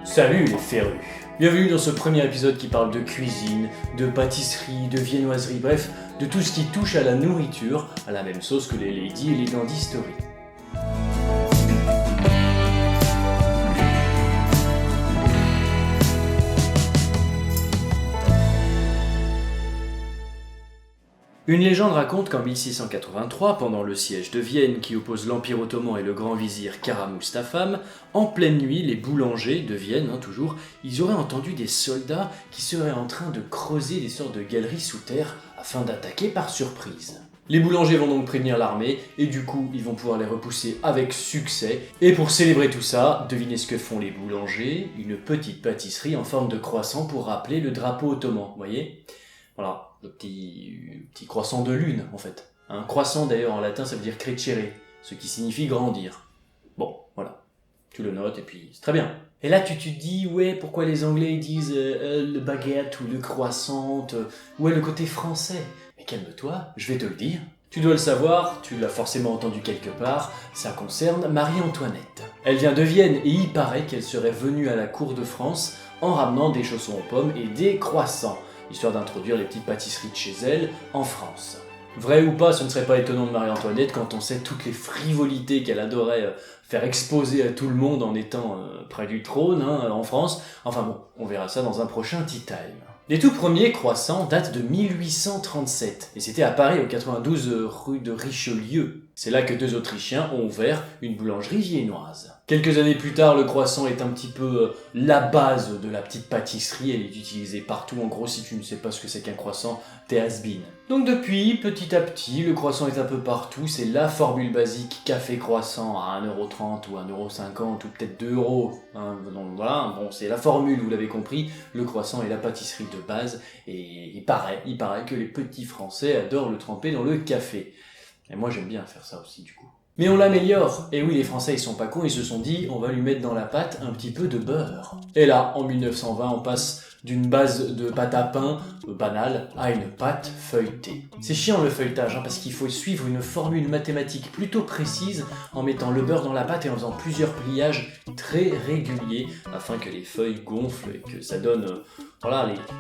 Salut les férus! Bienvenue dans ce premier épisode qui parle de cuisine, de pâtisserie, de viennoiserie, bref, de tout ce qui touche à la nourriture, à la même sauce que les ladies et les dandy stories. Une légende raconte qu'en 1683, pendant le siège de Vienne qui oppose l'Empire ottoman et le grand vizir Kara Mustafam, en pleine nuit, les boulangers de Vienne, toujours, ils auraient entendu des soldats qui seraient en train de creuser des sortes de galeries sous terre afin d'attaquer par surprise. Les boulangers vont donc prévenir l'armée et du coup, ils vont pouvoir les repousser avec succès. Et pour célébrer tout ça, devinez ce que font les boulangers? Une petite pâtisserie en forme de croissant pour rappeler le drapeau ottoman, vous voyez? Voilà. Le petit croissant de lune, en fait. Un croissant, d'ailleurs, en latin, ça veut dire crescere, ce qui signifie grandir. Bon, voilà. Tu le notes, et puis c'est très bien. Et là, tu te dis, ouais, pourquoi les Anglais disent le baguette ou le croissant, où est le côté français? Mais calme-toi, je vais te le dire. Tu dois le savoir, tu l'as forcément entendu quelque part, ça concerne Marie-Antoinette. Elle vient de Vienne, et il paraît qu'elle serait venue à la cour de France en ramenant des chaussons aux pommes et des croissants, histoire d'introduire les petites pâtisseries de chez elle en France. Vrai ou pas, ce ne serait pas étonnant de Marie-Antoinette quand on sait toutes les frivolités qu'elle adorait faire exposer à tout le monde en étant près du trône en France. Enfin bon, on verra ça dans un prochain Tea Time. Les tout premiers croissants datent de 1837, et c'était à Paris, au 92 rue de Richelieu. C'est là que deux Autrichiens ont ouvert une boulangerie viennoise. Quelques années plus tard, le croissant est un petit peu la base de la petite pâtisserie, elle est utilisée partout. En gros, si tu ne sais pas ce que c'est qu'un croissant, t'es has-been. Donc depuis, petit à petit, le croissant est un peu partout, c'est la formule basique café croissant à 1,30€ ou 1,50€ ou peut-être 2€. Donc voilà, bon, c'est la formule, vous l'avez compris, le croissant est la pâtisserie de base, et il paraît que les petits Français adorent le tremper dans le café. Et moi j'aime bien faire ça aussi du coup. Mais on l'améliore. Et oui, les Français ils sont pas cons, ils se sont dit on va lui mettre dans la pâte un petit peu de beurre. Et là, en 1920, on passe d'une base de pâte à pain banale à une pâte feuilletée. C'est chiant le feuilletage, parce qu'il faut suivre une formule mathématique plutôt précise en mettant le beurre dans la pâte et en faisant plusieurs pliages très réguliers afin que les feuilles gonflent et que ça donne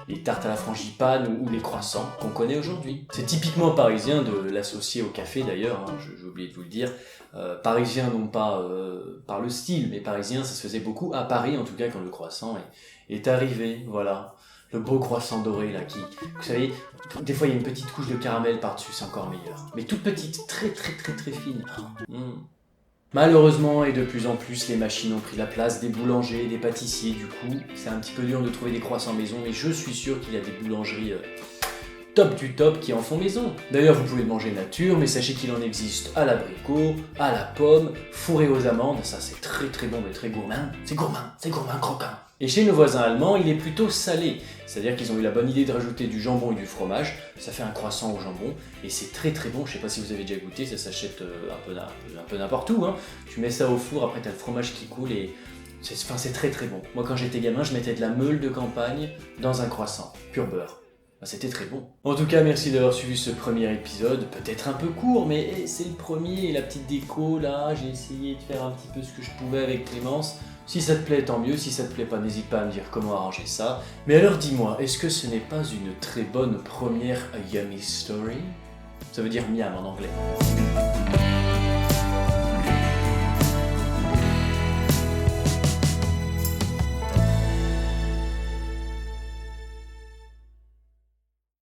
les tartes à la frangipane ou les croissants qu'on connaît aujourd'hui. C'est typiquement parisien de l'associer au café d'ailleurs, j'ai oublié de vous le dire. Parisien non pas par le style, mais parisien ça se faisait beaucoup à Paris en tout cas quand le croissant est arrivé, voilà. Le beau croissant doré là qui, vous savez, des fois il y a une petite couche de caramel par-dessus, c'est encore meilleur. Mais toute petite, très fine. Malheureusement et de plus en plus, les machines ont pris la place des boulangers, des pâtissiers, du coup, c'est un petit peu dur de trouver des croissants maison, mais je suis sûr qu'il y a des boulangeries top du top qui en font maison. D'ailleurs, vous pouvez le manger nature, mais sachez qu'il en existe à l'abricot, à la pomme, fourré aux amandes, ça c'est très bon mais très gourmand. C'est gourmand, croquant. Et chez nos voisins allemands, il est plutôt salé, c'est-à-dire qu'ils ont eu la bonne idée de rajouter du jambon et du fromage, ça fait un croissant au jambon, et c'est très bon, je sais pas si vous avez déjà goûté, ça s'achète un peu n'importe où, Tu mets ça au four, après t'as le fromage qui coule et c'est très bon. Moi quand j'étais gamin, je mettais de la meule de campagne dans un croissant, pur beurre. C'était très bon. En tout cas, merci d'avoir suivi ce premier épisode, peut-être un peu court, mais c'est le premier, la petite déco, là, j'ai essayé de faire un petit peu ce que je pouvais avec Clémence. Si ça te plaît, tant mieux, si ça te plaît pas, n'hésite pas à me dire comment arranger ça. Mais alors dis-moi, est-ce que ce n'est pas une très bonne première yummy story? Ça veut dire miam en anglais.